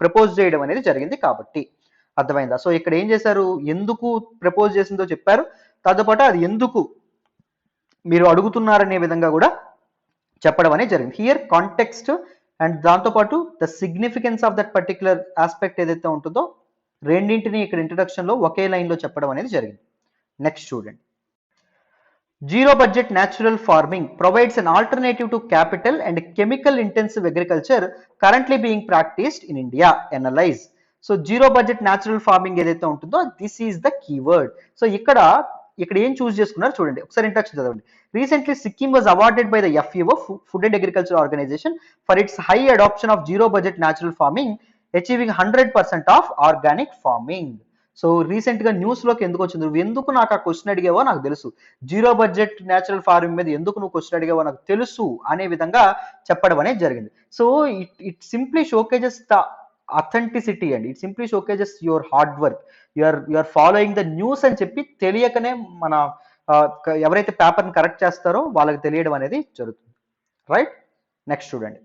[SPEAKER 1] propose చేయడం అనేది జరిగింది కాబట్టి. అర్థమైందా? సో ఇక్కడ ఏం చేశారు, ఎందుకు ప్రపోజ్ చేసిందో చెప్పారు, దాంతోపాటు అది ఎందుకు మీరు అడుగుతున్నారనే విధంగా కూడా చెప్పడం అనేది జరిగింది. హియర్ కాంటెక్స్ట్ అండ్ దాంతోపాటు the significance of that particular aspect ఏదైతే ఉంటుందో రెండింటిని ఇక్కడ ఇంట్రడక్షన్ లో ఒకే లైన్ లో చెప్పడం అనేది జరిగింది. నెక్స్ట్ చూడండి. Zero budget natural farming provides an alternative to capital and chemical intensive agriculture currently being practiced in India. Analyze. So zero budget natural farming ఏదైతే ఉంటుందో this is the keyword. So ఇక్కడ ఏం చూస్ చేసుకున్నారు చూడండి, ఒకసారి ఇంట్రడక్షన్ చదవండి. Recently Sikkim was awarded by the FAO, Food and Agriculture Organization, for its high adoption of zero budget natural farming achieving 100% of organic farming. So recent గా news లోకి ఎందుకు వచ్చింది, నువ్వు ఎందుకు నాకు ఆ క్వశ్చన్ అడిగావో నాకు తెలుసు, జీరో బడ్జెట్ న్యాచురల్ ఫార్మింగ్ మీద ఎందుకు నువ్వు క్వశ్చన్ అడిగావో నాకు తెలుసు అనే విధంగా చెప్పడం అనేది జరిగింది. So it simply showcases the authenticity అండి, it simply showcases your hard work, you're following the news అని చెప్పి తెలియకనే మన ఎవరైతే పేపర్ని కరెక్ట్ చేస్తారో వాళ్ళకి తెలియడం అనేది జరుగుతుంది. రైట్, నెక్స్ట్ చూడండి.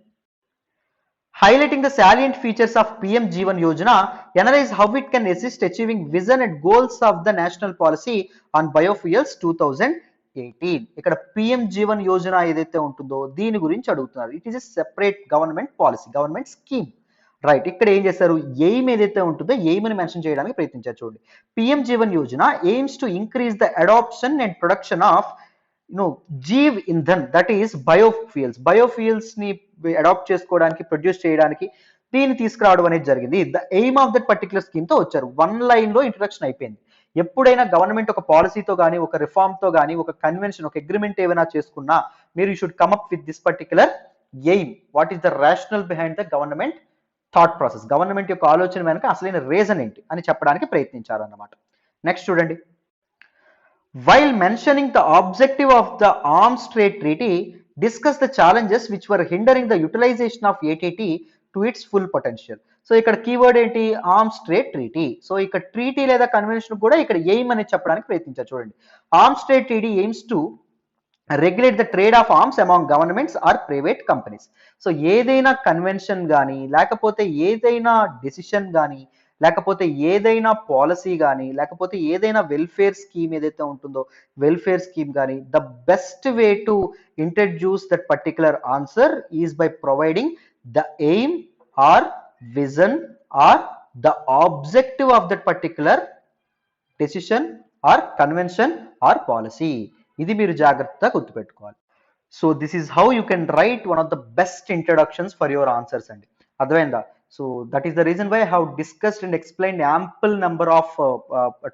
[SPEAKER 1] Highlighting the salient features of PM Jeevan Yojana, analyze how it can assist achieving vision and goals of the national policy on biofuels 2018. ఇక్కడ PM జీవన్ యోజన ఏదైతే ఉంటుందో దీని గురించి అడుగుతున్నారు. It is a separate government policy, government scheme. Right, ఇక్కడ ఏం చేస్తారు, aim ఏదైతే ఉంటుందో ఎయిమ్ ని మెన్షన్ చేయడానికి ప్రయత్నించారు. చూడండి, PM Jeevan Yojana aims to increase the adoption and production of Jeev Indhan, that is biofuels ని అడాప్ట్ చేసుకోవడానికి, ప్రొడ్యూస్ చేయడానికి దీన్ని తీసుకురావడం అనేది జరిగింది. The aim of that particular scheme తో వచ్చారు. వన్ లైన్ లో ఇంట్రొడక్షన్ అయిపోయింది. ఎప్పుడైనా గవర్నమెంట్ ఒక పాలసీతో కానీ, ఒక రిఫార్మ్ తో కానీ, ఒక కన్వెన్షన్, ఒక అగ్రిమెంట్ ఏమైనా చేసుకున్నా మీరు you should come up with this particular aim. What is the rational behind the government thought process, government యొక్క ఆలోచన వెనక అసలైన రీజన్ ఏంటి అని చెప్పడానికి ప్రయత్నించారు అన్నమాట. నెక్స్ట్ చూడండి. While mentioning the objective of the Arms Trade Treaty, discuss the challenges which were hindering the utilization of ATT to its full potential. So ఇక్కడ కీవర్డ్ ఏంటి, ఆర్మ్స్ ట్రేడ్ ట్రీటీ. సో ఇక్కడ treaty లేదా convention కూడా ఇక్కడ aim అని చెప్పడానికి ప్రయత్నించారు. చూడండి, arms trade treaty AIIMS to regulate the trade of arms among governments or private companies. So ఏదైనా కన్వెన్షన్ కానీ, లేకపోతే ఏదైనా డెసిషన్ కానీ, లేకపోతే ఏదైనా పాలసీ కానీ, లేకపోతే ఏదైనా వెల్ఫేర్ స్కీమ్ ఏదైతే ఉంటుందో వెల్ఫేర్ స్కీమ్ కానీ, the best way to introduce that particular answer is by providing the aim or vision or the objective of that particular decision or convention or policy. ఇది మీరు జాగ్రత్తగా గుర్తుపెట్టుకోవాలి. So this is how you can write one of the best introductions for your answers అండి. అర్థమైందా? So that is the reason why I have discussed and explain ample number of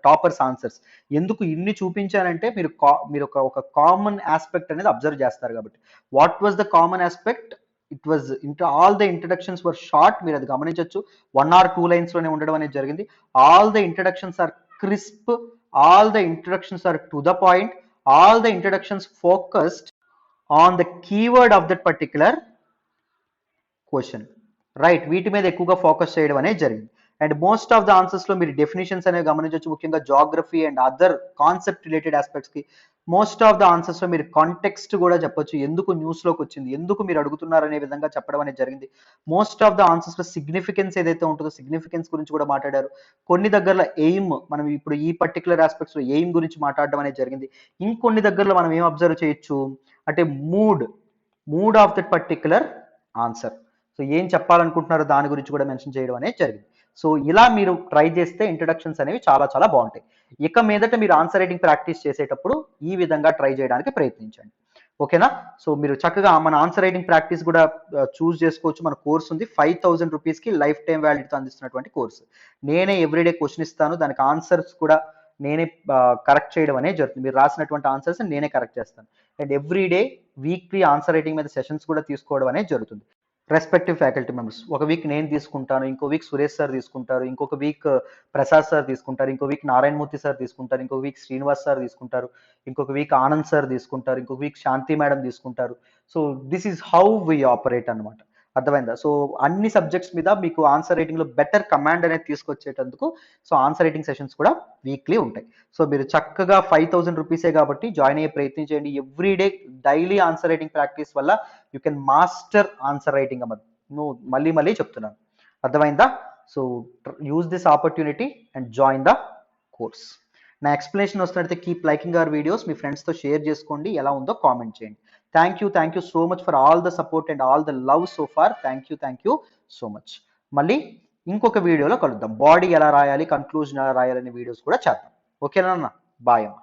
[SPEAKER 1] toppers answers. ఎందుకు ఇన్ని చూపించానంటే మీరు ఒక common aspect అనేది observe చేస్తారు కాబట్టి. What was the common aspect? It was all the introductions were short. మీరు అది గమనించవచ్చు, 1 or 2 lines లోనే ఉండడం అనేది జరిగింది. All the introductions are crisp, all the introductions are to the point, all the introductions focused on the keyword of that particular question. Right, వీటి మీద ఎక్కువగా ఫోకస్ చేయడం అనేది జరిగింది. And most of the answers లో మీరు డెఫినేషన్స్ అనేవి గమనించవచ్చు, ముఖ్యంగా geography and other concept related aspects కి. మోస్ట్ ఆఫ్ ద ఆన్సర్స్ లో మీరు కాంటెక్స్ట్ కూడా చెప్పొచ్చు, ఎందుకు న్యూస్ లోకి వచ్చింది, ఎందుకు మీరు అడుగుతున్నారు అనే విధంగా చెప్పడం అనేది జరిగింది. మోస్ట్ ఆఫ్ ద ఆన్సర్స్ లో సిగ్నిఫికెన్స్ ఏదైతే ఉంటుందో సిగ్నిఫికెన్స్ గురించి కూడా మాట్లాడారు. కొన్ని దగ్గరలో ఎయిమ్, మనం ఇప్పుడు ఈ పర్టికులర్ ఆస్పెక్ట్స్ లో ఎయిమ్ గురించి మాట్లాడడం అనేది జరిగింది. ఇంకొన్ని దగ్గరలో మనం ఏం అబ్జర్వ్ చేయొచ్చు అంటే mood of that particular answer. So ఏం చెప్పాలనుకుంటున్నారో దాని గురించి కూడా మెన్షన్ చేయడం అనేది జరిగింది. సో ఇలా మీరు ట్రై చేస్తే ఇంట్రడక్షన్స్ అనేవి చాలా చాలా బాగుంటాయి. ఇక మీదట మీరు ఆన్సర్ రైటింగ్ ప్రాక్టీస్ చేసేటప్పుడు ఈ విధంగా ట్రై చేయడానికి ప్రయత్నించండి. ఓకేనా? సో మీరు చక్కగా మన ఆన్సర్ రైటింగ్ ప్రాక్టీస్ కూడా చూస్ చేసుకోవచ్చు. మన కోర్స్ ఉంది, 5000 రూపీస్కి లైఫ్ టైం వ్యాలిడీతో అందిస్తున్నటువంటి కోర్సు. నేనే ఎవ్రీడే క్వశ్చన్ ఇస్తాను, దానికి ఆన్సర్స్ కూడా నేనే కరెక్ట్ చేయడం అనేది జరుగుతుంది. మీరు రాసినటువంటి ఆన్సర్స్ నేనే కరెక్ట్ చేస్తాను. And everyday weekly answer writing మీద సెషన్స్ కూడా తీసుకోవడం అనేది జరుగుతుంది. రెస్పెక్టివ్ ఫ్యాకల్టీ మెంబర్స్, ఒక వీక్ నేను తీసుకుంటాను, ఇంకో వీక్ సురేష్ సార్ తీసుకుంటారు, ఇంకొక వీక్ ప్రసాద్ సార్ తీసుకుంటారు, ఇంకో వీక్ నారాయణమూర్తి సార్ తీసుకుంటారు, ఇంకొక వీక్ శ్రీనివాస్ సార్ తీసుకుంటారు, ఇంకొక వీక్ ఆనంద్ సార్ తీసుకుంటారు, ఇంకొక వీక్ శాంతి మేడం తీసుకుంటారు. So this is how we operate అనమాట. అర్థమైందా? సో అన్ని సబ్జెక్ట్స్ మీద మీకు ఆన్సర్ రైటింగ్ లో బెటర్ కమాండ్ అనేది తీసుకొచ్చేటందుకు సో ఆన్సర్ రైటింగ్ సెషన్స్ కూడా వీక్లీ ఉంటాయి. సో మీరు చక్కగా 5000 రూపీసే కాబట్టి జాయిన్ అయ్యే ప్రయత్నం చేయండి. Everyday daily answer writing practice వల్ల you can master answer writing అమ్మదు. నువ్వు మళ్ళీ చెప్తున్నాను. అర్థమైందా? So use this opportunity and join the course. నా ఎక్స్ప్లెనేషన్ వస్తున్నట్లయితే కీప్ లైకింగ్ అవర్ వీడియోస్, మీ ఫ్రెండ్స్తో షేర్ చేసుకోండి, ఎలా ఉందో కామెంట్ చేయండి. Thank you so much for all the support and all the love so far. Thank you so much. మళ్ళీ ఇంకొక వీడియోలో కలుద్దాం. బాడీ ఎలా రాయాలి, కన్క్లూజన్ ఎలా రాయాలనే వీడియోస్ కూడా చేద్దాం. ఓకేనా? బాయ్ అమ్మా.